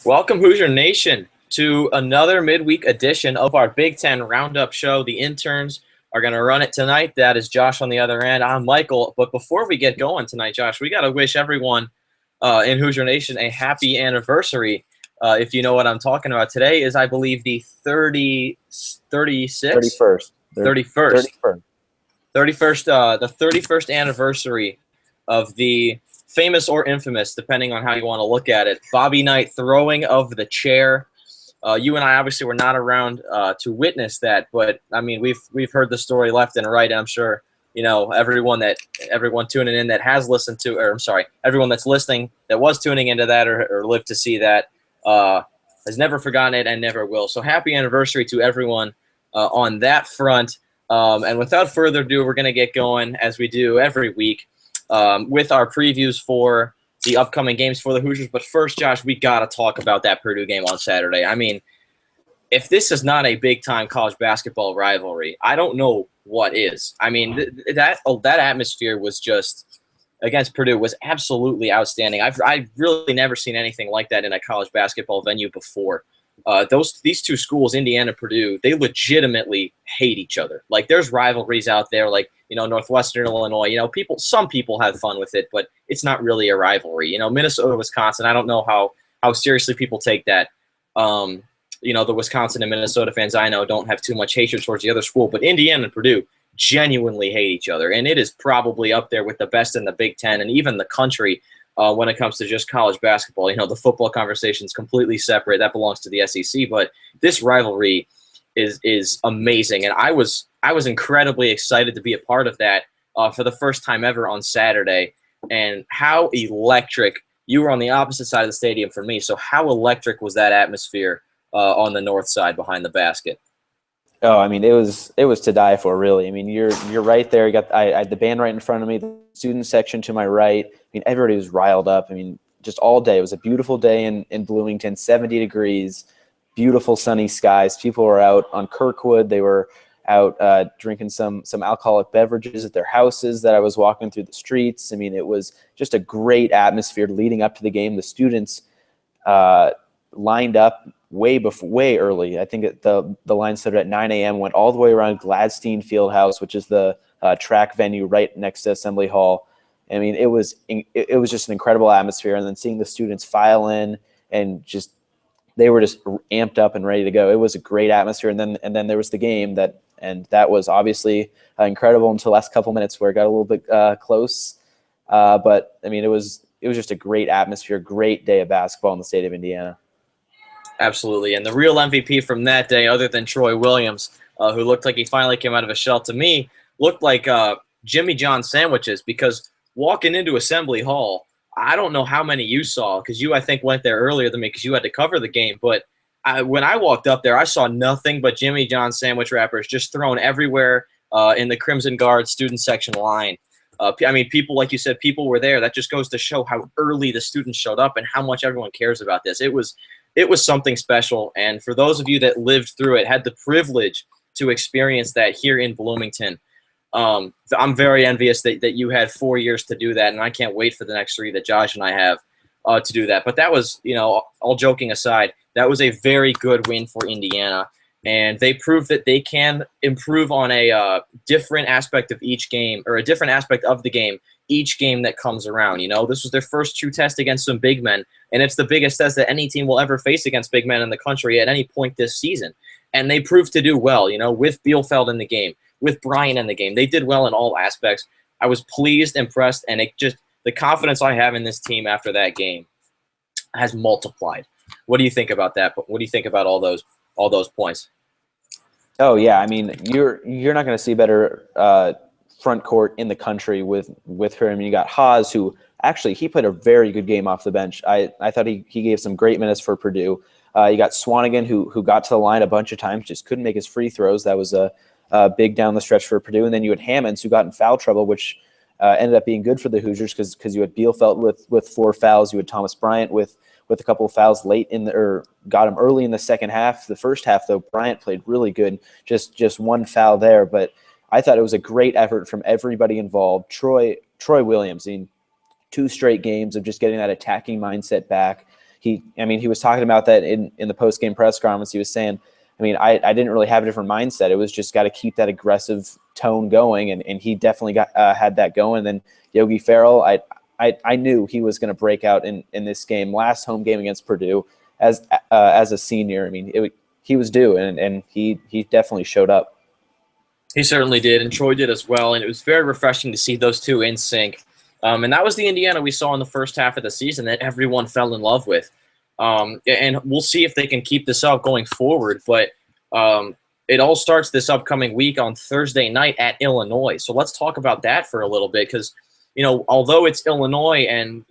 Welcome, Hoosier Nation, to another midweek edition of our Big Ten Roundup show. The interns are going to run it tonight. That is Josh on the other end. I'm Michael. But before we get going tonight, Josh, we got to wish everyone in Hoosier Nation a happy anniversary. If you know what I'm talking about, today is, I believe, the 36th? 31st. 31st. 31st, the 31st anniversary of the famous or infamous, depending on how you want to look at it, Bobby Knight throwing of the chair. You and I obviously were not around to witness that, but I mean we've heard the story left and right. I'm sure everyone tuning in that has listened to, or I'm sorry, everyone that's listening that was tuning into that or lived to see that has never forgotten it and never will. So happy anniversary to everyone on that front. And without further ado, we're going to get going, as we do every week, with our previews for the upcoming games for the Hoosiers. But first, Josh, we got to talk about that Purdue game on Saturday. I mean, if this is not a big-time college basketball rivalry, I don't know what is. I mean, that atmosphere was just, against Purdue, was absolutely outstanding. I've really never seen anything like that in a college basketball venue before. These two schools, Indiana and Purdue, they legitimately hate each other. Like, there's rivalries out there, like, Northwestern Illinois. Some people have fun with it, but it's not really a rivalry. Minnesota, Wisconsin, I don't know how seriously people take that. The Wisconsin and Minnesota fans I know don't have too much hatred towards the other school, but Indiana and Purdue genuinely hate each other, and it is probably up there with the best in the Big Ten and even the country. When it comes to just college basketball, the football conversation is completely separate. That belongs to the SEC. But this rivalry is amazing, and I was incredibly excited to be a part of that for the first time ever on Saturday. And how electric! You were on the opposite side of the stadium for me. So how electric was that atmosphere on the north side behind the basket? Oh, I mean, it was to die for, really. I mean, you're right there. You got I had the band right in front of me, the student section to my right. I mean, everybody was riled up. I mean, just all day. It was a beautiful day in Bloomington, 70 degrees, beautiful sunny skies. People were out on Kirkwood. They were out drinking some alcoholic beverages at their houses that I was walking through the streets. I mean, it was just a great atmosphere leading up to the game. The students lined up way early. I think the line started at 9 a.m., went all the way around Gladstein Fieldhouse, which is the track venue right next to Assembly Hall. I mean, it was just an incredible atmosphere. And then seeing the students file in and just they were just amped up and ready to go. It was a great atmosphere. And then there was the game that was obviously incredible until the last couple minutes where it got a little bit close. But I mean, it was just a great atmosphere, great day of basketball in the state of Indiana. Absolutely. And the real MVP from that day, other than Troy Williams, who looked like he finally came out of a shell, to me, looked like Jimmy John sandwiches, because walking into Assembly Hall, I don't know how many you saw, because you, I think, went there earlier than me because you had to cover the game. But when I walked up there, I saw nothing but Jimmy John sandwich wrappers just thrown everywhere in the Crimson Guard student section line. I mean, people, like you said, people were there. That just goes to show how early the students showed up and how much everyone cares about this. It was something special, and for those of you that lived through it, had the privilege to experience that here in Bloomington, I'm very envious that you had 4 years to do that, and I can't wait for the next 3 that Josh and I have to do that. But that was, all joking aside, that was a very good win for Indiana, and they proved that they can improve on a different aspect of each game, or a different aspect of the game, each game that comes around. This was their first true test against some big men, and it's the biggest test that any team will ever face against big men in the country at any point this season. And they proved to do well, with Bielefeld in the game, with Bryant in the game. They did well in all aspects. I was pleased, impressed, and the confidence I have in this team after that game has multiplied. What do you think about that? What do you think about all those points? Oh yeah, I mean, you're not going to see better front court in the country with her. I mean, you got Haas, who actually he played a very good game off the bench. I thought he gave some great minutes for Purdue. You got Swanigan, who got to the line a bunch of times, just couldn't make his free throws. That was a big down the stretch for Purdue. And then you had Hammonds, who got in foul trouble, which ended up being good for the Hoosiers because you had Bielefeld with 4 fouls. You had Thomas Bryant with a couple of fouls got him early in the second half. The first half, though, Bryant played really good. Just 1 foul there, but I thought it was a great effort from everybody involved. Troy Williams, I mean, 2 straight games of just getting that attacking mindset back. he was talking about that in the post-game press conference. He was saying, I mean, I didn't really have a different mindset. It was just got to keep that aggressive tone going, and he definitely had that going. And then Yogi Ferrell, I knew he was going to break out in this game, last home game against Purdue as a senior. I mean, he was due, and he definitely showed up. He certainly did, and Troy did as well, and it was very refreshing to see those two in sync. And that was the Indiana we saw in the first half of the season that everyone fell in love with. And we'll see if they can keep this up going forward. But it all starts this upcoming week on Thursday night at Illinois. So let's talk about that for a little bit because, although it's Illinois and,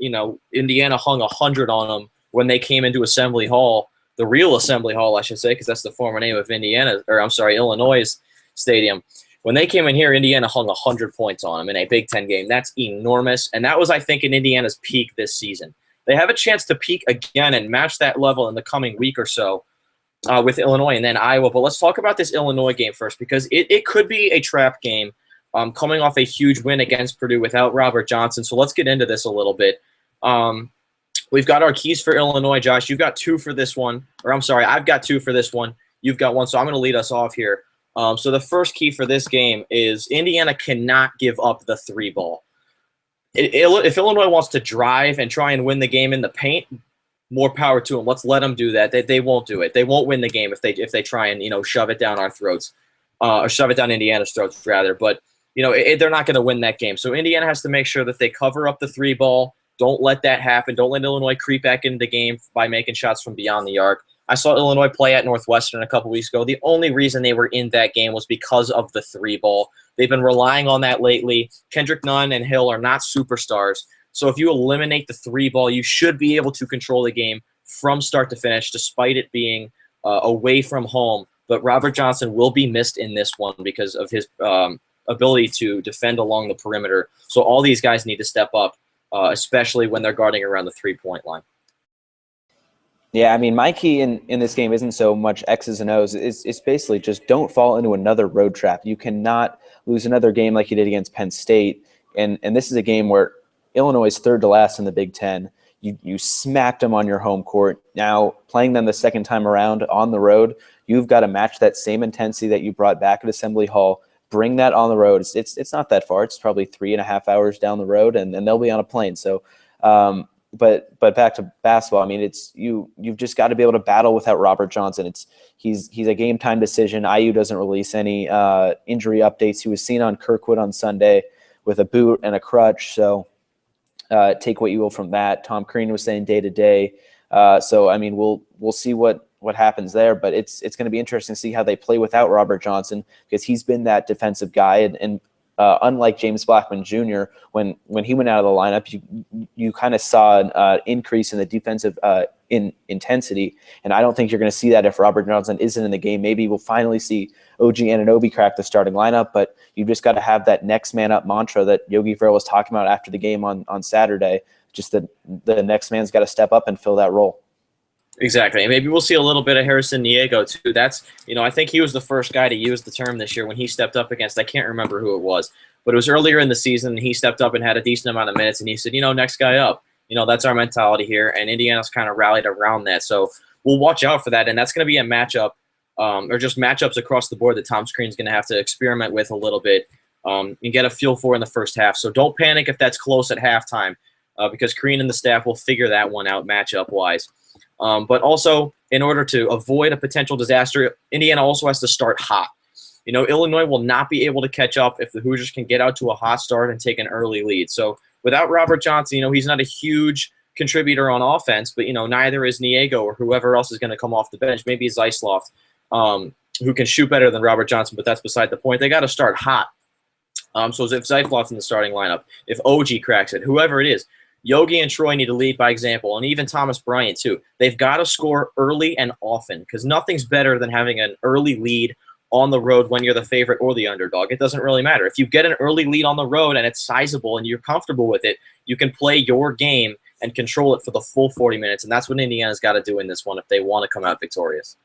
Indiana hung 100 on them when they came into Assembly Hall, the real Assembly Hall, I should say, because that's the former name of Illinois' stadium. When they came in here, Indiana hung 100 points on them in a Big Ten game. That's enormous. And that was, I think, in Indiana's peak this season. They have a chance to peak again and match that level in the coming week or so with Illinois and then Iowa. But let's talk about this Illinois game first because it could be a trap game coming off a huge win against Purdue without Robert Johnson. So let's get into this a little bit. We've got our keys for Illinois, Josh. You've got two for this one. I've got two for this one. You've got one. So I'm going to lead us off here. So the first key for this game is Indiana cannot give up the three ball. If Illinois wants to drive and try and win the game in the paint, more power to them. Let's let them do that. They won't do it. They won't win the game if they try and shove it down our throats, or shove it down Indiana's throats rather. But they're not going to win that game. So Indiana has to make sure that they cover up the three ball. Don't let that happen. Don't let Illinois creep back into the game by making shots from beyond the arc. I saw Illinois play at Northwestern a couple weeks ago. The only reason they were in that game was because of the three ball. They've been relying on that lately. Kendrick Nunn and Hill are not superstars. So if you eliminate the three ball, you should be able to control the game from start to finish, despite it being away from home. But Robert Johnson will be missed in this one because of his ability to defend along the perimeter. So all these guys need to step up, especially when they're guarding around the three-point line. Yeah, I mean, my key in this game isn't so much X's and O's. It's basically just don't fall into another road trap. You cannot lose another game like you did against Penn State. And this is a game where Illinois is third to last in the Big Ten. You smacked them on your home court. Now, playing them the second time around on the road, you've got to match that same intensity that you brought back at Assembly Hall. Bring that on the road. It's not that far. It's probably 3.5 hours down the road, and they'll be on a plane. So, But back to basketball, I mean, you've just got to be able to battle without Robert Johnson. He's a game time decision. IU doesn't release any injury updates. He was seen on Kirkwood on Sunday with a boot and a crutch. So take what you will from that. Tom Crean was saying day to day. So I mean, we'll see what happens there. But it's going to be interesting to see how they play without Robert Johnson because he's been that defensive guy and unlike James Blackman Jr., when he went out of the lineup, you kind of saw an increase in the defensive in intensity, and I don't think you're going to see that if Robert Johnson isn't in the game. Maybe we'll finally see OG Anunoby crack the starting lineup, but you've just got to have that next man up mantra that Yogi Ferrell was talking about after the game on Saturday. Just the next man's got to step up and fill that role. Exactly. And maybe we'll see a little bit of Harrison Niego too. That's, I think he was the first guy to use the term this year when he stepped up against, I can't remember who it was, but it was earlier in the season. He stepped up and had a decent amount of minutes and he said, next guy up. That's our mentality here. And Indiana's kind of rallied around that. So we'll watch out for that. And that's going to be a matchup or just matchups across the board that Tom Screen's going to have to experiment with a little bit and get a feel for in the first half. So don't panic if that's close at halftime because Crean and the staff will figure that one out matchup-wise. But also, in order to avoid a potential disaster, Indiana also has to start hot. Illinois will not be able to catch up if the Hoosiers can get out to a hot start and take an early lead. So without Robert Johnson, he's not a huge contributor on offense, but, neither is Niego or whoever else is going to come off the bench. Maybe Zeisloft, who can shoot better than Robert Johnson, but that's beside the point. They got to start hot. So if Zeisloft's in the starting lineup, if OG cracks it, whoever it is, Yogi and Troy need to lead by example, and even Thomas Bryant, too. They've got to score early and often because nothing's better than having an early lead on the road when you're the favorite or the underdog. It doesn't really matter. If you get an early lead on the road and it's sizable and you're comfortable with it, you can play your game and control it for the full 40 minutes, and that's what Indiana's got to do in this one if they want to come out victorious.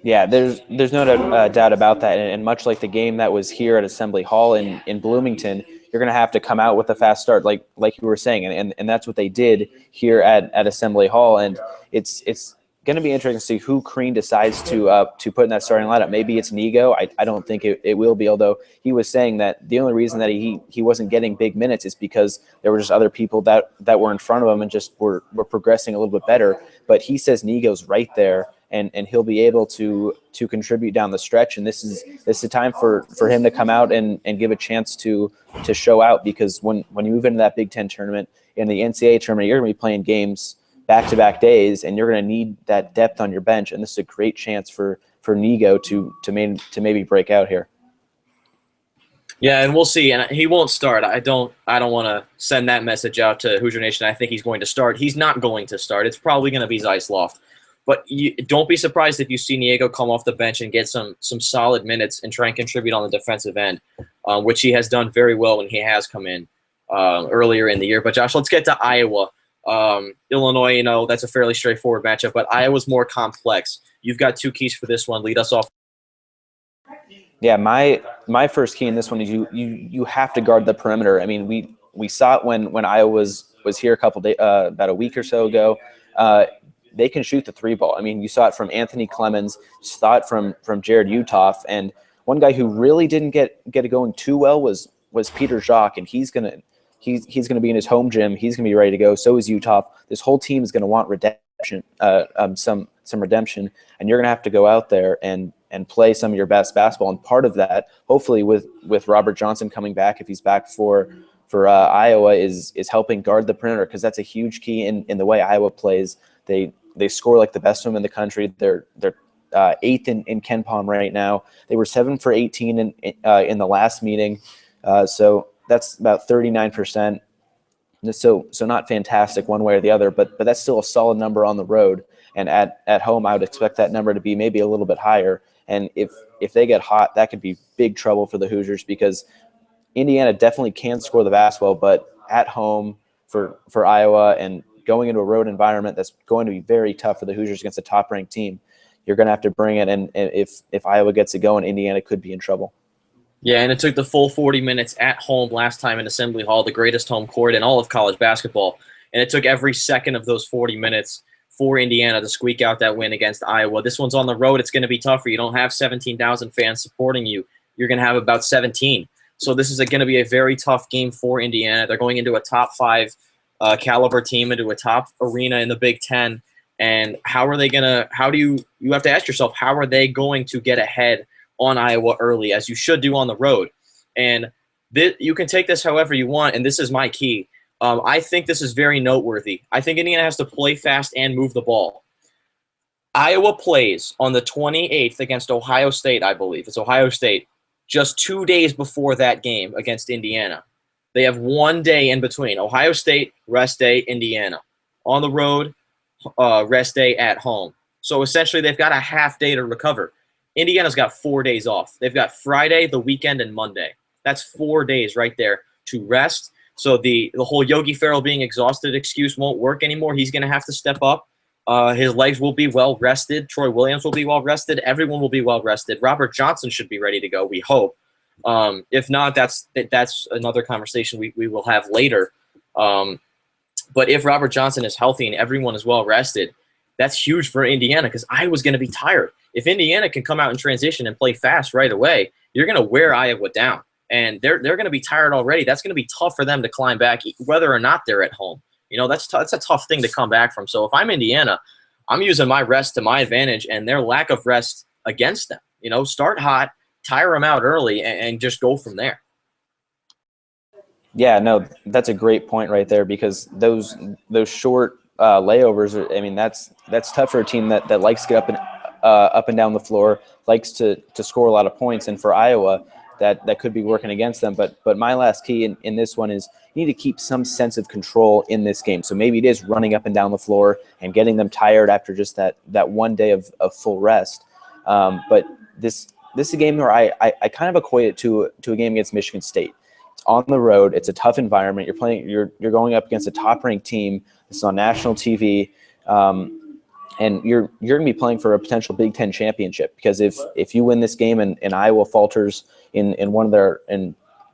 Yeah, there's no doubt about that. And much like the game that was here at Assembly Hall in Bloomington, you're going to have to come out with a fast start, like you were saying, and that's what they did here at Assembly Hall, and it's going to be interesting to see who Crean decides to put in that starting lineup. Maybe it's Nigo. I don't think it will be, although he was saying that the only reason that he wasn't getting big minutes is because there were just other people that were in front of him and just were progressing a little bit better. But he says Nigo's right there, and he'll be able to contribute down the stretch. And this is a time for him to come out and give a chance to show out, because when you move into that Big Ten tournament, in the NCAA tournament, you're going to be playing games back-to-back days, and you're going to need that depth on your bench. And this is a great chance for Nigo to maybe break out here. Yeah, and we'll see. And he won't start. I don't want to send that message out to Hoosier Nation. I think he's going to start. He's not going to start. It's probably going to be Zeisloft. But don't be surprised if you see Niego come off the bench and get some solid minutes and try and contribute on the defensive end, which he has done very well when he has come in earlier in the year. But Josh, let's get to Iowa. Illinois, that's a fairly straightforward matchup, but Iowa's more complex. You've got two keys for this one. Lead us off. Yeah, my first key in this one is you have to guard the perimeter. I mean, we saw it when Iowa was here a couple days, about a week or so ago. They can shoot the three ball. I mean, you saw it from Anthony Clemens, you saw it from Jared Utoff, and one guy who really didn't get it going too well was Peter Jacques, and he's gonna be in his home gym. He's gonna be ready to go. So is Utoff. This whole team is gonna want redemption, some redemption, and you're gonna have to go out there and play some of your best basketball. And part of that, hopefully, with Robert Johnson coming back, if he's back for Iowa, is helping guard the perimeter, because that's a huge key in the way Iowa plays. They score like the best of them in the country. They're eighth in KenPom right now. They were 7 for 18 in the last meeting, so that's about 39%. So not fantastic one way or the other, but that's still a solid number on the road. And at home, I would expect that number to be maybe a little bit higher. And if they get hot, that could be big trouble for the Hoosiers, because Indiana definitely can score the basketball, but at home for Iowa and going into a road environment, that's going to be very tough for the Hoosiers against a top-ranked team. You're going to have to bring it, and if Iowa gets it going, Indiana could be in trouble. Yeah, and it took the full 40 minutes at home last time in Assembly Hall, the greatest home court in all of college basketball. And it took every second of those 40 minutes for Indiana to squeak out that win against Iowa. This one's on the road. It's going to be tougher. You don't have 17,000 fans supporting you. You're going to have about 17. So this is going to be a very tough game for Indiana. They're going into a top 5 caliber team, into a top arena in the Big Ten. And how are they going to – you have to ask yourself, how are they going to get ahead on Iowa early, as you should do on the road? And you can take this however you want, and this is my key. I think this is very noteworthy. I think Indiana has to play fast and move the ball. Iowa plays on the 28th against Ohio State, I believe. It's Ohio State, just 2 days before that game against Indiana. They have 1 day in between. Ohio State, rest day, Indiana. On the road, rest day at home. So essentially they've got a half day to recover. Indiana's got 4 days off. They've got Friday, the weekend, and Monday. That's 4 days right there to rest. So the whole Yogi Ferrell being exhausted excuse won't work anymore. He's going to have to step up. His legs will be well rested. Troy Williams will be well rested. Everyone will be well rested. Robert Johnson should be ready to go, we hope. If not, that's another conversation we will have later. But if Robert Johnson is healthy and everyone is well rested, that's huge for Indiana, because Iowa's going to be tired. If Indiana can come out in transition and play fast right away, you're going to wear Iowa down. And they're going to be tired already. That's going to be tough for them to climb back, whether or not they're at home. That's a tough thing to come back from. So if I'm Indiana, I'm using my rest to my advantage and their lack of rest against them. Start hot, tire them out early, and just go from there. Yeah, no, that's a great point right there, because those short layovers that's tough for a team that likes to get up and down the floor, likes to score a lot of points, and for Iowa, that could be working against them. But my last key in this one is you need to keep some sense of control in this game. So maybe it is running up and down the floor and getting them tired after just that 1 day of full rest. But this is a game where I kind of equate it to a game against Michigan State. It's on the road. It's a tough environment. You're going up against a top-ranked team. It's on national TV. And you're going to be playing for a potential Big Ten championship, because if you win this game and Iowa falters in one of their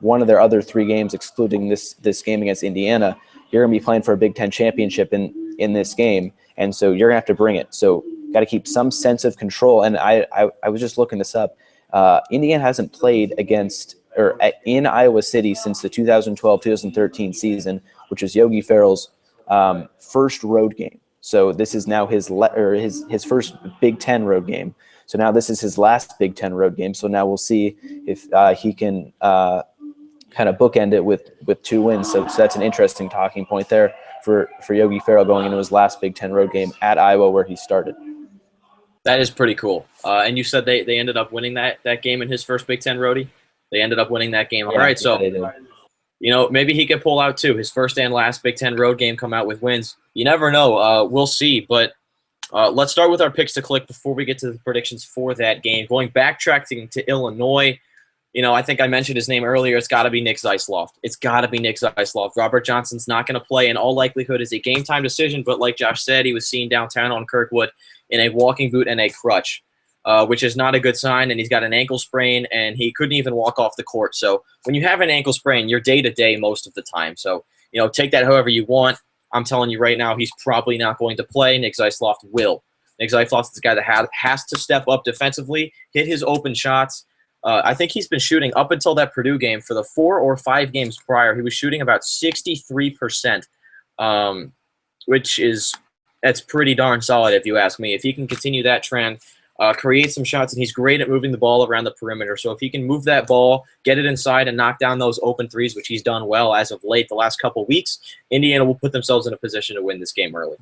one of their other 3 games, excluding this game against Indiana, you're going to be playing for a Big Ten championship in this game, and so you're going to have to bring it. So got to keep some sense of control. And I was just looking this up. Indiana hasn't played in Iowa City since the 2012-2013 season, which was Yogi Ferrell's first road game. So this is now his first Big Ten road game. So now this is his last Big Ten road game. So now we'll see if he can kind of bookend it with 2 wins. So that's an interesting talking point there for Yogi Ferrell going into his last Big Ten road game at Iowa, where he started. That is pretty cool. And you said they ended up winning that game in his first Big Ten roadie? They ended up winning that game. All right, so they did. maybe he could pull out too. His first and last Big Ten road game come out with wins. You never know. We'll see. But let's start with our picks to click before we get to the predictions for that game. Backtracking to Illinois, I think I mentioned his name earlier. It's got to be Nick Zeisloft. It's got to be Nick Zeisloft. Robert Johnson's not going to play. In all likelihood, is a game-time decision. But like Josh said, he was seen downtown on Kirkwood in a walking boot and a crutch, which is not a good sign. And he's got an ankle sprain, and he couldn't even walk off the court. So when you have an ankle sprain, you're day-to-day most of the time. So, take that however you want. I'm telling you right now, he's probably not going to play. Nick Zeisloft will. Nick Zeisloft is the guy that has to step up defensively, hit his open shots. I think he's been shooting up until that Purdue game. For the 4 or 5 games prior, he was shooting about 63%, that's pretty darn solid if you ask me. If he can continue that trend, create some shots, and he's great at moving the ball around the perimeter. So if he can move that ball, get it inside, and knock down those open threes, which he's done well as of late the last couple weeks, Indiana will put themselves in a position to win this game early.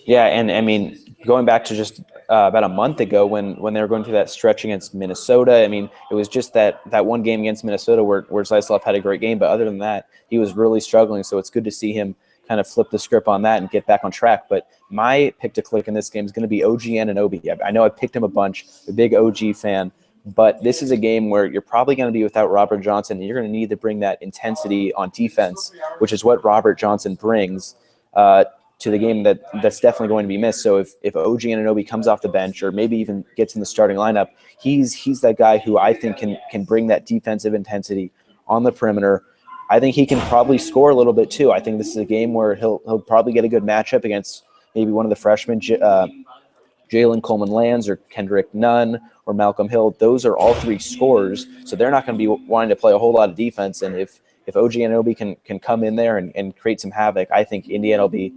Yeah, and I mean, going back to just about a month ago when they were going through that stretch against Minnesota, I mean, it was just that one game against Minnesota where Zeisloft had a great game, but other than that, he was really struggling. So it's good to see him kind of flip the script on that and get back on track. But my pick to click in this game is going to be OG Anunoby. I know I picked him a bunch, a big OG fan, but this is a game where you're probably going to be without Robert Johnson, and you're going to need to bring that intensity on defense, which is what Robert Johnson brings to the game that's definitely going to be missed. So if OG Anunoby comes off the bench or maybe even gets in the starting lineup, he's that guy who I think can bring that defensive intensity on the perimeter. I think he can probably score a little bit too. I think this is a game where he'll probably get a good matchup against maybe one of the freshmen, Jalen Coleman-Lands or Kendrick Nunn or Malcolm Hill. Those are all 3 scorers, so they're not going to be wanting to play a whole lot of defense. And if OG Anunoby can come in there and create some havoc, I think Indiana will be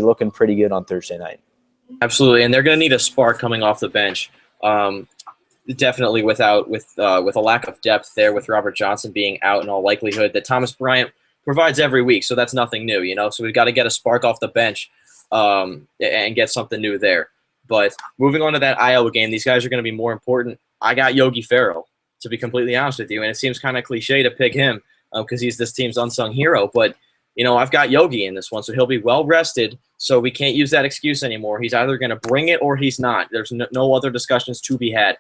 looking pretty good on Thursday night. Absolutely, and they're going to need a spark coming off the bench. Definitely with a lack of depth there, with Robert Johnson being out in all likelihood, that Thomas Bryant provides every week, so that's nothing new, So we've got to get a spark off the bench and get something new there. But moving on to that Iowa game, these guys are going to be more important. I got Yogi Ferrell, to be completely honest with you, and it seems kind of cliche to pick him because he's this team's unsung hero, but I've got Yogi in this one, so he'll be well rested, so we can't use that excuse anymore. He's either going to bring it or he's not. There's no other discussions to be had.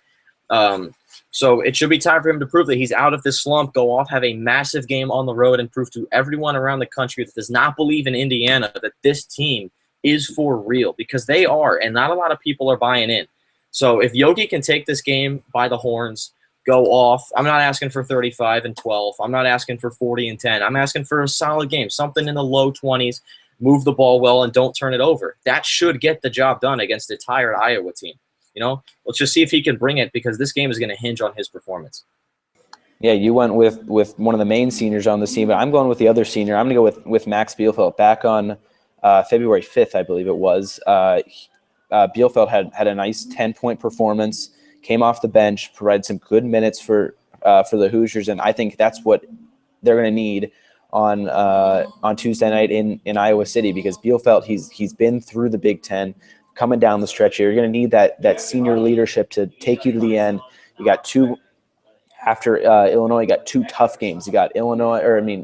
So it should be time for him to prove that he's out of this slump, go off, have a massive game on the road, and prove to everyone around the country that does not believe in Indiana that this team is for real, because they are, and not a lot of people are buying in. So if Yogi can take this game by the horns, go off. I'm not asking for 35 and 12. I'm not asking for 40 and 10. I'm asking for a solid game, something in the low 20s, move the ball well, and don't turn it over. That should get the job done against a tired Iowa team. Let's just see if he can bring it, because this game is going to hinge on his performance. Yeah, you went with one of the main seniors on the team, but I'm going with the other senior. I'm going to go with Max Bielfeldt. Back on February 5th, I believe it was, Bielfeldt had a nice 10-point performance, came off the bench, provided some good minutes for the Hoosiers, and I think that's what they're going to need on Tuesday night in Iowa City, because Bielfeldt, he's been through the Big Ten, coming down the stretch here. You're going to need that senior leadership to take you to the end. You got two after Illinois. You got 2 tough games. You got you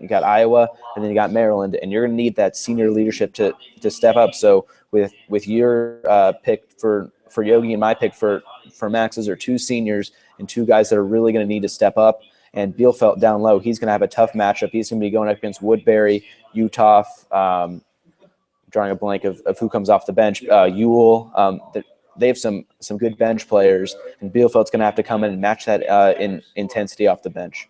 got Iowa, and then you got Maryland, and you're going to need that senior leadership to step up. So with your pick for Yogi and my pick for Max, those are 2 seniors and 2 guys that are really going to need to step up. And Bielfeldt down low, he's going to have a tough matchup. He's going to be going up against Woodbury, Utah, drawing a blank of who comes off the bench, Ewell. They have some good bench players, and Bielfeldt's going to have to come in and match that in intensity off the bench.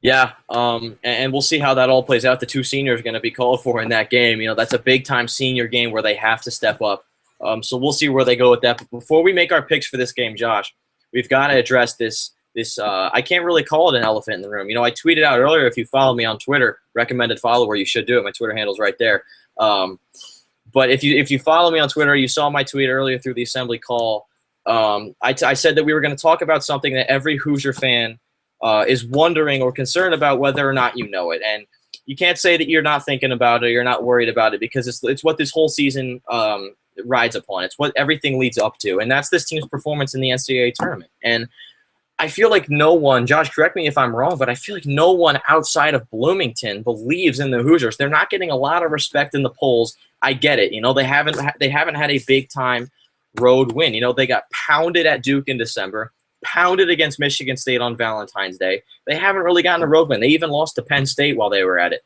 Yeah, and we'll see how that all plays out. The two seniors are going to be called for in that game. That's a big-time senior game where they have to step up. So we'll see where they go with that. But before we make our picks for this game, Josh, we've got to address this. I can't really call it an elephant in the room. I tweeted out earlier, if you follow me on Twitter, recommended follower, you should do it. My Twitter handle's right there. But if you follow me on Twitter, you saw my tweet earlier through the assembly call. I said that we were going to talk about something that every Hoosier fan is wondering or concerned about, whether or not you know it. And you can't say that you're not thinking about it, or you're not worried about it, because it's what this whole season rides upon. It's what everything leads up to, and that's this team's performance in the NCAA tournament. And I feel like no one, Josh, correct me if I'm wrong, but I feel like no one outside of Bloomington believes in the Hoosiers. They're not getting a lot of respect in the polls. I get it. They haven't had a big time road win. They got pounded at Duke in December, pounded against Michigan State on Valentine's Day. They haven't really gotten a road win. They even lost to Penn State while they were at it.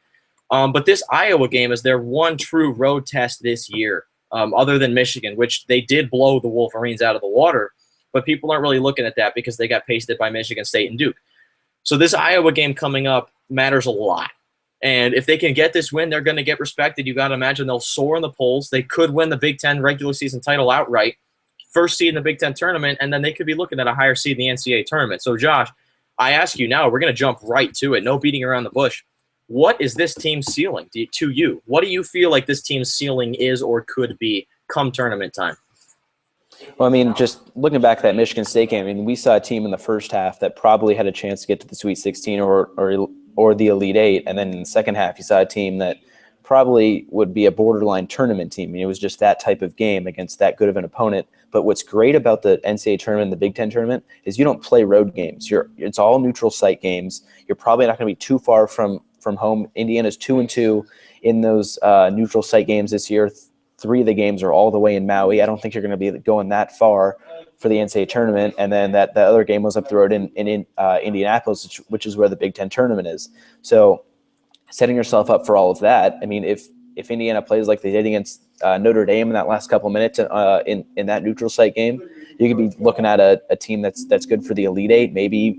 But this Iowa game is their one true road test this year, other than Michigan, which they did blow the Wolverines out of the water. But people aren't really looking at that because they got pasted by Michigan State and Duke. So this Iowa game coming up matters a lot. And if they can get this win, they're going to get respected. You got to imagine they'll soar in the polls. They could win the Big Ten regular season title outright, first seed in the Big Ten tournament, and then they could be looking at a higher seed in the NCAA tournament. So, Josh, I ask you now, we're going to jump right to it. No beating around the bush. What is this team's ceiling to you? What do you feel like this team's ceiling is or could be come tournament time? Well, just looking back at that Michigan State game, we saw a team in the first half that probably had a chance to get to the Sweet 16 or the Elite Eight, and then in the second half, you saw a team that probably would be a borderline tournament team. It was just that type of game against that good of an opponent. But what's great about the NCAA tournament and the Big Ten tournament is you don't play road games. It's all neutral site games. You're probably not going to be too far from home. Indiana's 2-2 in those neutral site games this year. 3 of the games are all the way in Maui. I don't think you're going to be going that far for the NCAA tournament. And then that other game was up the road in Indianapolis, which is where the Big Ten tournament is. So setting yourself up for all of that. If Indiana plays like they did against Notre Dame in that last couple of minutes in that neutral site game, you could be looking at a team that's good for the Elite Eight. Maybe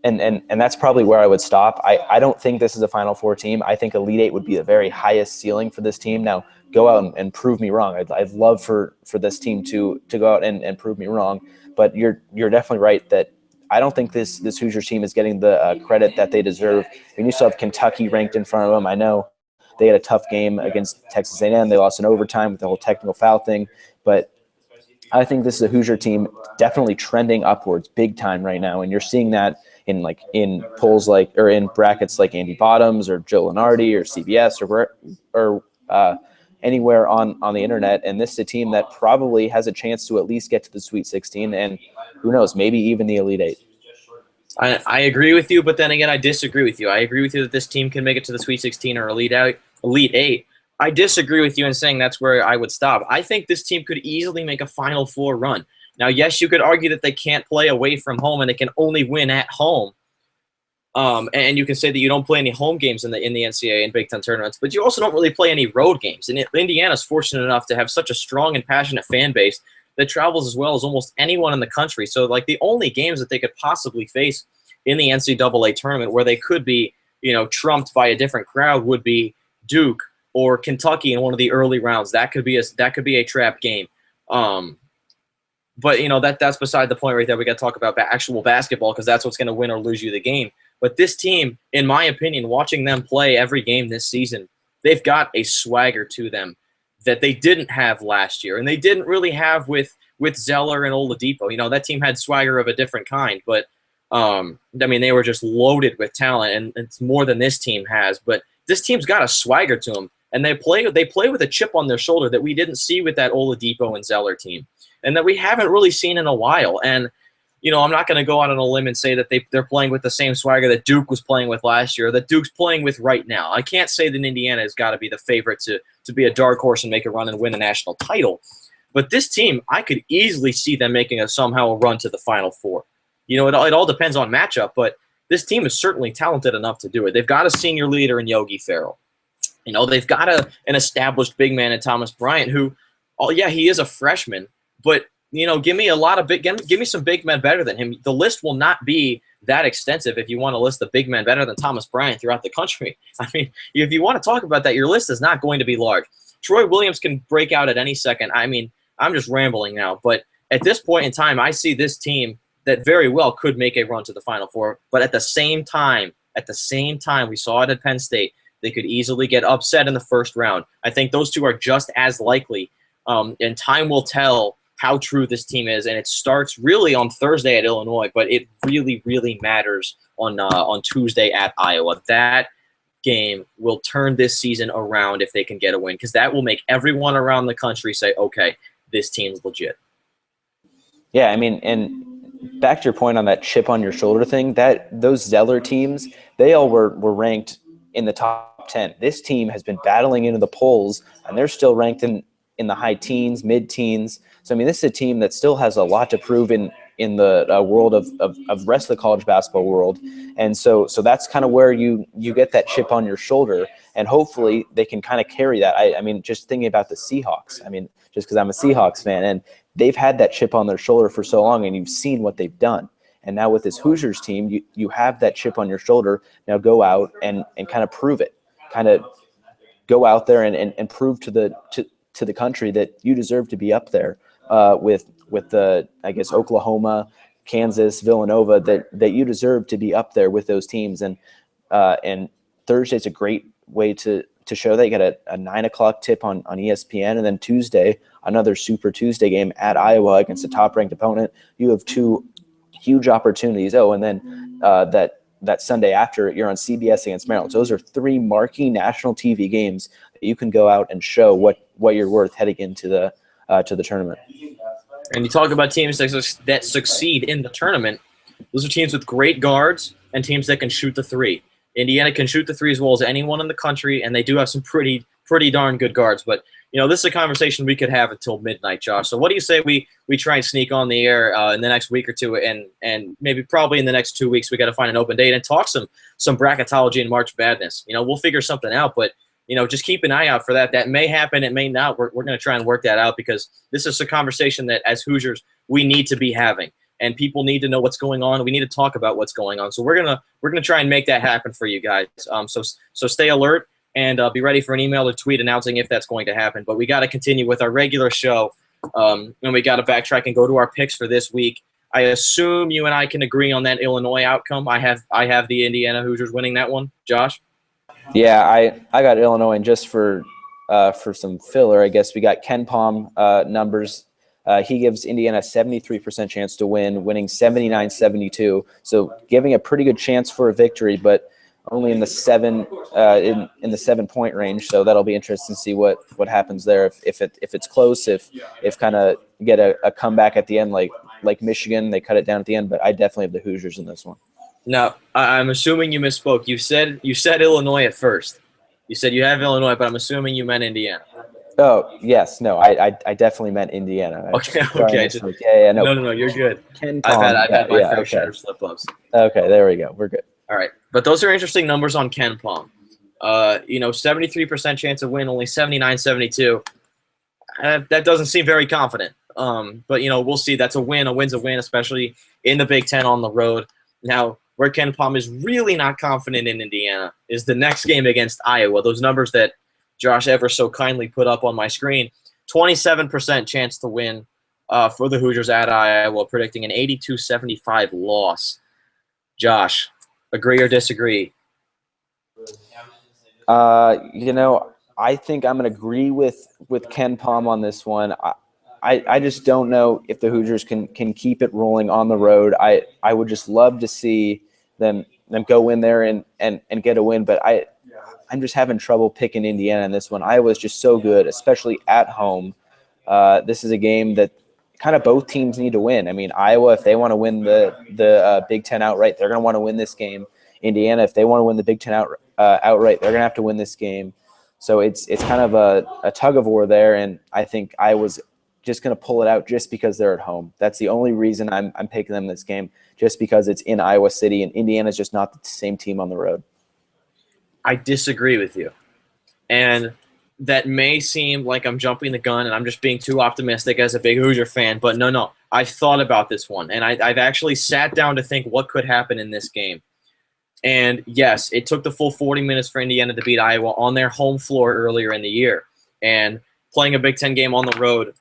and that's probably where I would stop. I don't think this is a Final Four team. I think Elite Eight would be the very highest ceiling for this team. Now, go out and prove me wrong. I'd love for this team to go out and prove me wrong. But you're definitely right that I don't think this Hoosiers team is getting the credit that they deserve. You still have Kentucky ranked in front of them. I know they had a tough game against Texas A&M. They lost in overtime with the whole technical foul thing. But I think this is a Hoosier team definitely trending upwards big time right now, and you're seeing that in polls or in brackets like Andy Bottoms or Joe Lenardi or CBS or anywhere on the internet. And this is a team that probably has a chance to at least get to the Sweet 16, and who knows, maybe even the Elite Eight. I agree with you, but then again, I disagree with you. I agree with you that this team can make it to the Sweet 16 or Elite Eight. I disagree with you in saying that's where I would stop. I think this team could easily make a Final Four run. Now, yes, you could argue that they can't play away from home and they can only win at home. And you can say that you don't play any home games in the NCAA and Big Ten tournaments, but you also don't really play any road games. And Indiana's fortunate enough to have such a strong and passionate fan base that travels as well as almost anyone in the country. So, the only games that they could possibly face in the NCAA tournament where they could be, trumped by a different crowd would be Duke or Kentucky in one of the early rounds. That could be a trap game. But that's beside the point right there. We got to talk about actual basketball because that's what's going to win or lose you the game. But this team, in my opinion, watching them play every game this season, they've got a swagger to them that they didn't have last year, and they didn't really have with Zeller and Oladipo. That team had swagger of a different kind, but they were just loaded with talent, and it's more than this team has. But this team's got a swagger to them, and they play with a chip on their shoulder that we didn't see with that Oladipo and Zeller team, and that we haven't really seen in a while. And I'm not going to go out on a limb and say that they're playing with the same swagger that Duke was playing with last year, that Duke's playing with right now. I can't say that Indiana has got to be the favorite to be a dark horse and make a run and win a national title. But this team, I could easily see them making somehow a run to the Final Four. It all depends on matchup, but this team is certainly talented enough to do it. They've got a senior leader in Yogi Ferrell. They've got an established big man in Thomas Bryant who, he is a freshman, but give me give me some big men better than him. The list will not be that extensive if you want to list the big men better than Thomas Bryant throughout the country. I mean, if you want to talk about that, your list is not going to be large. Troy Williams can break out at any second. I mean, I'm just rambling now, but at this point in time, I see this team that very well could make a run to the Final Four. But at the same time, we saw it at Penn State. They could easily get upset in the first round. I think those two are just as likely. And time will tell how true this team is. And it starts really on Thursday at Illinois, but it really, really matters on Tuesday at Iowa. That game will turn this season around if they can get a win, because that will make everyone around the country say, okay, this team's legit. Yeah, I mean, and back to your point on that chip on your shoulder thing, that those Zeller teams, they all were ranked in the top 10. This team has been battling into the polls, and they're still ranked in the high teens, mid-teens. So, I mean, this is a team that still has a lot to prove in the world of rest of the college basketball world. And so that's kind of where you get that chip on your shoulder, and hopefully they can kind of carry that. I mean, just thinking about the Seahawks, I mean, just because I'm a Seahawks fan, and they've had that chip on their shoulder for so long, and you've seen what they've done. And now with this Hoosiers team, you have that chip on your shoulder. Now go out and kind of prove it. Kind of go out there and prove to the country that you deserve to be up there with the, I guess, Oklahoma, Kansas, Villanova, that you deserve to be up there with those teams. And Thursday's a great way to show that. You got a 9 o'clock tip on ESPN, and then Tuesday, another Super Tuesday game at Iowa against a top-ranked opponent. You have two huge opportunities. Oh, and then that Sunday after, you're on CBS against Maryland. So those are three marquee national TV games that you can go out and show what you're worth heading into the tournament. And you talk about teams that succeed in the tournament. Those are teams with great guards and teams that can shoot the three. Indiana can shoot the three as well as anyone in the country, and they do have some pretty darn good guards. But this is a conversation we could have until midnight, Josh. So what do you say we try and sneak on the air in the next week or two, and maybe probably in the next 2 weeks we got to find an open date and talk some bracketology and March Madness. We'll figure something out, but just keep an eye out for that. That may happen, it may not. We're going to try and work that out, because this is a conversation that as Hoosiers we need to be having. And people need to know what's going on. We need to talk about what's going on. So we're gonna try and make that happen for you guys. So stay alert and be ready for an email or tweet announcing if that's going to happen. But we got to continue with our regular show, and we got to backtrack and go to our picks for this week. I assume you and I can agree on that Illinois outcome. I have the Indiana Hoosiers winning that one. Josh? Yeah, I got Illinois, and just for some filler, I guess we got Ken Pom numbers. He gives Indiana a 73% chance to win, winning 79-72. So giving a pretty good chance for a victory, but only in the 7-point range. So that'll be interesting to see what happens there. If it's close, if kind of get a comeback at the end, like Michigan, they cut it down at the end. But I definitely have the Hoosiers in this one. Now, I'm assuming you misspoke. You said Illinois at first. You said you have Illinois, but I'm assuming you meant Indiana. Oh, yes. No, I definitely meant Indiana. Okay. Yeah, no. No, you're good. Ken Pom, I've had my fair share of slip-ups. Okay, there we go. We're good. All right. But those are interesting numbers on Ken Pom. 73% chance of win, only 79-72. That doesn't seem very confident. But, we'll see. That's a win. A win's a win, especially in the Big Ten on the road. Now, where Ken Pom is really not confident in Indiana is the next game against Iowa. Those numbers that Josh ever so kindly put up on my screen. 27% chance to win for the Hoosiers at Iowa, predicting an 82-75 loss. Josh, agree or disagree? I think I'm going to agree with Ken Pom on this one. I just don't know if the Hoosiers can keep it rolling on the road. I would just love to see them go in there and get a win, but I'm just having trouble picking Indiana in this one. Iowa's just so good, especially at home. This is a game that kind of both teams need to win. I mean, Iowa, if they want to win the Big Ten outright, they're going to want to win this game. Indiana, if they want to win the Big Ten outright, they're going to have to win this game. So it's kind of a tug of war there, and I think Iowa's just going to pull it out just because they're at home. That's the only reason I'm picking them this game, just because it's in Iowa City, and Indiana's just not the same team on the road. I disagree with you. And that may seem like I'm jumping the gun and I'm just being too optimistic as a big Hoosier fan, but no. I've thought about this one, and I've actually sat down to think what could happen in this game. And yes, it took the full 40 minutes for Indiana to beat Iowa on their home floor earlier in the year. And playing a Big Ten game on the road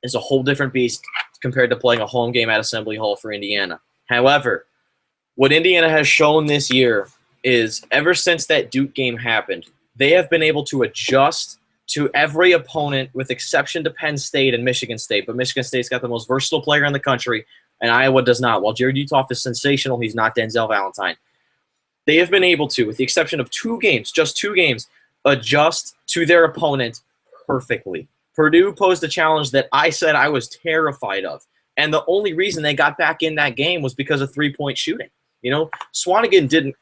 is a whole different beast compared to playing a home game at Assembly Hall for Indiana. However, what Indiana has shown this year is ever since that Duke game happened, they have been able to adjust to every opponent with exception to Penn State and Michigan State. But Michigan State's got the most versatile player in the country, and Iowa does not. While Jared Uthoff is sensational, he's not Denzel Valentine. They have been able to, with the exception of just two games, adjust to their opponent perfectly. Purdue posed a challenge that I said I was terrified of. And the only reason they got back in that game was because of three-point shooting. Swanigan didn't,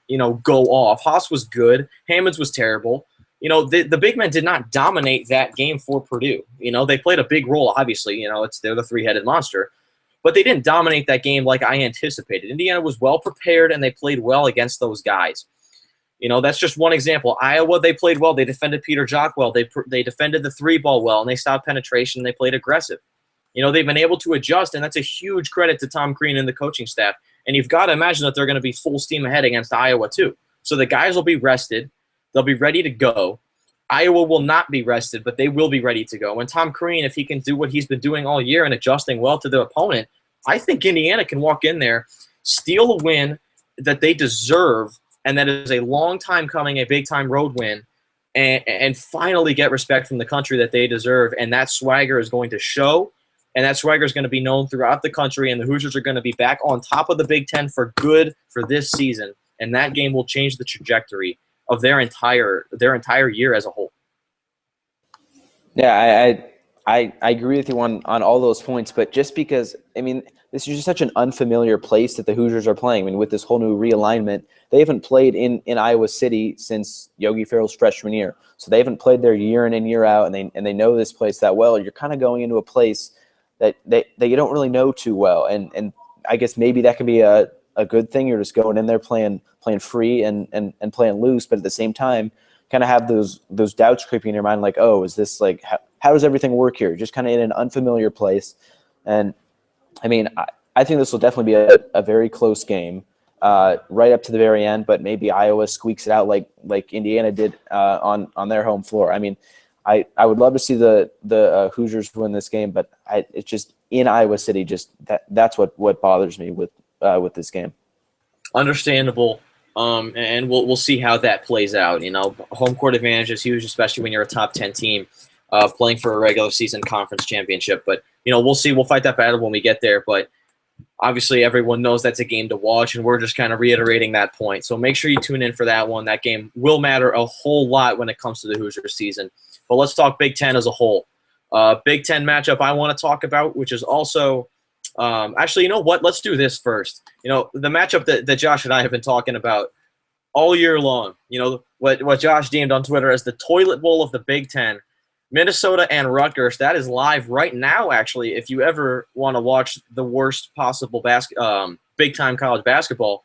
go off. Haas was good. Hammonds was terrible. The big men did not dominate that game for Purdue. They played a big role, obviously. They're the three-headed monster. But they didn't dominate that game like I anticipated. Indiana was well prepared, and they played well against those guys. That's just one example. Iowa, they played well. They defended Peter Jok well. They defended the three ball well, and they stopped penetration, and they played aggressive. They've been able to adjust, and that's a huge credit to Tom Crean and the coaching staff. And you've got to imagine that they're going to be full steam ahead against Iowa too. So the guys will be rested. They'll be ready to go. Iowa will not be rested, but they will be ready to go. And Tom Crean, if he can do what he's been doing all year and adjusting well to the opponent, I think Indiana can walk in there, steal a win that they deserve, and that is a long time coming, a big-time road win, and finally get respect from the country that they deserve. And that swagger is going to show, and that swagger is going to be known throughout the country, and the Hoosiers are going to be back on top of the Big Ten for good for this season. And that game will change the trajectory of their entire year as a whole. Yeah, I agree with you on all those points, but just because, this is just such an unfamiliar place that the Hoosiers are playing. With this whole new realignment, they haven't played in Iowa City since Yogi Ferrell's freshman year. So they haven't played there year in and year out, and they know this place that well. You're kind of going into a place that you don't really know too well. And I guess maybe that could be a good thing. You're just going in there playing free and playing loose, but at the same time, kind of have those doubts creeping in your mind, like, oh, is this like how does everything work here? Just kind of in an unfamiliar place. And I think this will definitely be a very close game, right up to the very end. But maybe Iowa squeaks it out like Indiana did on their home floor. I would love to see the Hoosiers win this game, but it's just in Iowa City. Just that's what bothers me with this game. Understandable. And we'll see how that plays out. Home court advantage is huge, especially when you're a top 10 team playing for a regular season conference championship. But, we'll see. We'll fight that battle when we get there. But obviously everyone knows that's a game to watch, and we're just kind of reiterating that point. So make sure you tune in for that one. That game will matter a whole lot when it comes to the Hoosiers season. But let's talk Big Ten as a whole. Big Ten matchup I want to talk about, which is also actually, you know what? Let's do this first. The matchup that Josh and I have been talking about all year long, what Josh deemed on Twitter as the toilet bowl of the Big Ten, Minnesota and Rutgers. That is live right now, actually. If you ever want to watch the worst possible big-time college basketball,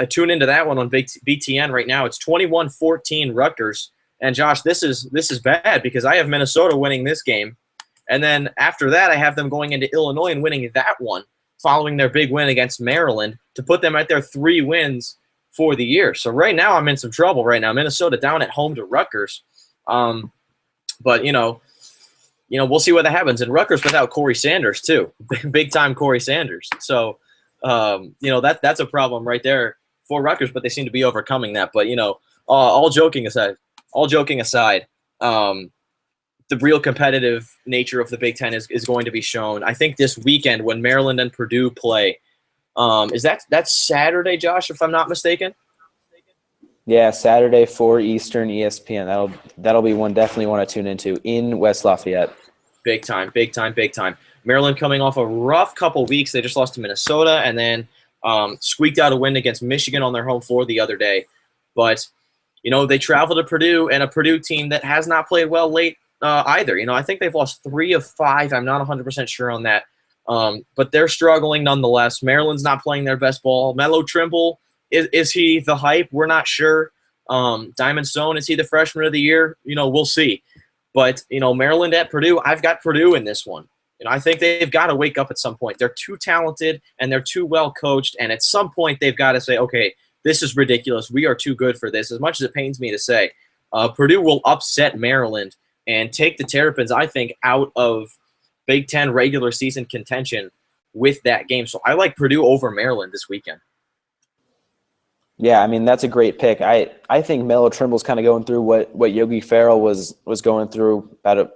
tune into that one on BTN right now. It's 21-14 Rutgers. And, Josh, this is bad because I have Minnesota winning this game. And then after that, I have them going into Illinois and winning that one, following their big win against Maryland to put them at their 3 wins for the year. So right now I'm in some trouble right now. Minnesota down at home to Rutgers. But, we'll see what that happens. And Rutgers without Corey Sanders, too. Big-time Corey Sanders. So, that's a problem right there for Rutgers, but they seem to be overcoming that. But, all joking aside, the real competitive nature of the Big Ten is going to be shown. I think this weekend when Maryland and Purdue play, that's Saturday, Josh, if I'm not mistaken? Yeah, Saturday, 4 Eastern, ESPN. That'll be one definitely want to tune into in West Lafayette. Big time. Maryland coming off a rough couple weeks. They just lost to Minnesota and then squeaked out a win against Michigan on their home floor the other day. But, they travel to Purdue, and a Purdue team that has not played well late either. I think they've lost 3 of 5. I'm not 100% sure on that. But they're struggling nonetheless. Maryland's not playing their best ball. Melo Trimble, is he the hype? We're not sure. Diamond Stone, is he the freshman of the year? We'll see. But, Maryland at Purdue, I've got Purdue in this one. I think they've got to wake up at some point. They're too talented and they're too well coached. And at some point, they've got to say, okay, this is ridiculous. We are too good for this. As much as it pains me to say, Purdue will upset Maryland and take the Terrapins, I think, out of Big Ten regular season contention with that game. So I like Purdue over Maryland this weekend. Yeah, I mean, that's a great pick. I think Melo Trimble's kind of going through what Yogi Ferrell was going through about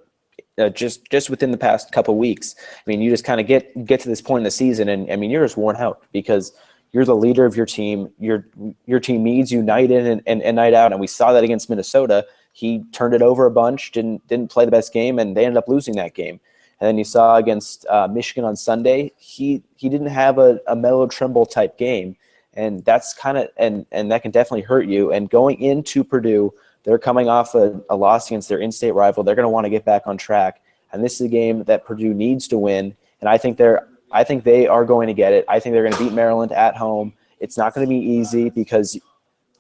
just within the past couple weeks. I mean, you just kind of get to this point in the season, and I mean, you're just worn out because you're the leader of your team. Your team needs you night in and night out, and we saw that against Minnesota. He turned it over a bunch, didn't play the best game, and they ended up losing that game. And then you saw against Michigan on Sunday, he didn't have a Melo Trimble type game. And that's kind of and that can definitely hurt you. And going into Purdue, they're coming off a loss against their in-state rival. They're going to want to get back on track. And this is a game that Purdue needs to win. And I think they are going to get it. I think they're going to beat Maryland at home. It's not going to be easy because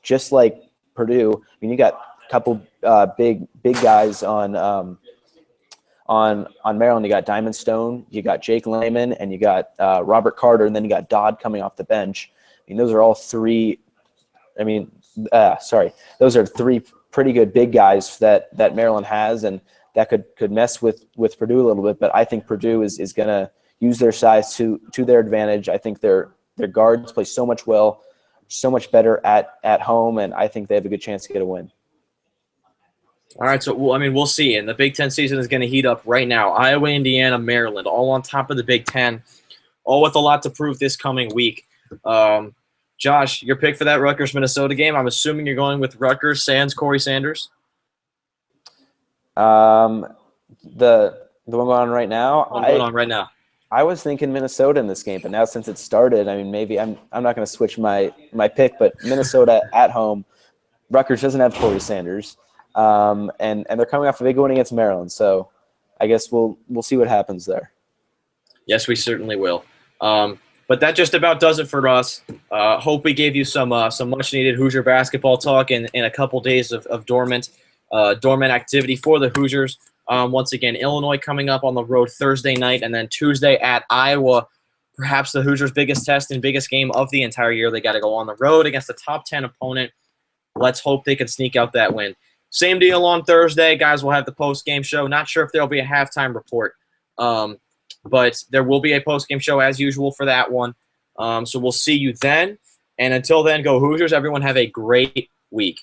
just like Purdue, I mean, you got a couple big guys on Maryland. You got Diamond Stone, you got Jake Layman, and you got Robert Carter, and then you got Dodd coming off the bench. I mean, those are all three. I mean, those are three pretty good big guys that Maryland has, and that could mess with Purdue a little bit. But I think Purdue is going to use their size to their advantage. I think their guards play so much better at home, and I think they have a good chance to get a win. All right, so we'll see. And the Big Ten season is going to heat up right now. Iowa, Indiana, Maryland, all on top of the Big Ten, all with a lot to prove this coming week. Josh, your pick for that Rutgers-Minnesota game, I'm assuming you're going with Rutgers sans Corey Sanders? The one going on right now? I was thinking Minnesota in this game, but now since it started, I mean, maybe I'm not going to switch my pick, but Minnesota at home. Rutgers doesn't have Corey Sanders, and they're coming off a big win against Maryland, so I guess we'll see what happens there. Yes, we certainly will. But that just about does it for us. Hope we gave you some much-needed Hoosier basketball talk in a couple days of dormant activity for the Hoosiers. Once again, Illinois coming up on the road Thursday night, and then Tuesday at Iowa, perhaps the Hoosiers' biggest test and biggest game of the entire year. They got to go on the road against a top 10 opponent. Let's hope they can sneak out that win. Same deal on Thursday. Guys, we'll have the post-game show. Not sure if there will be a halftime report. But there will be a post-game show as usual for that one. So we'll see you then. And until then, go Hoosiers. Everyone have a great week.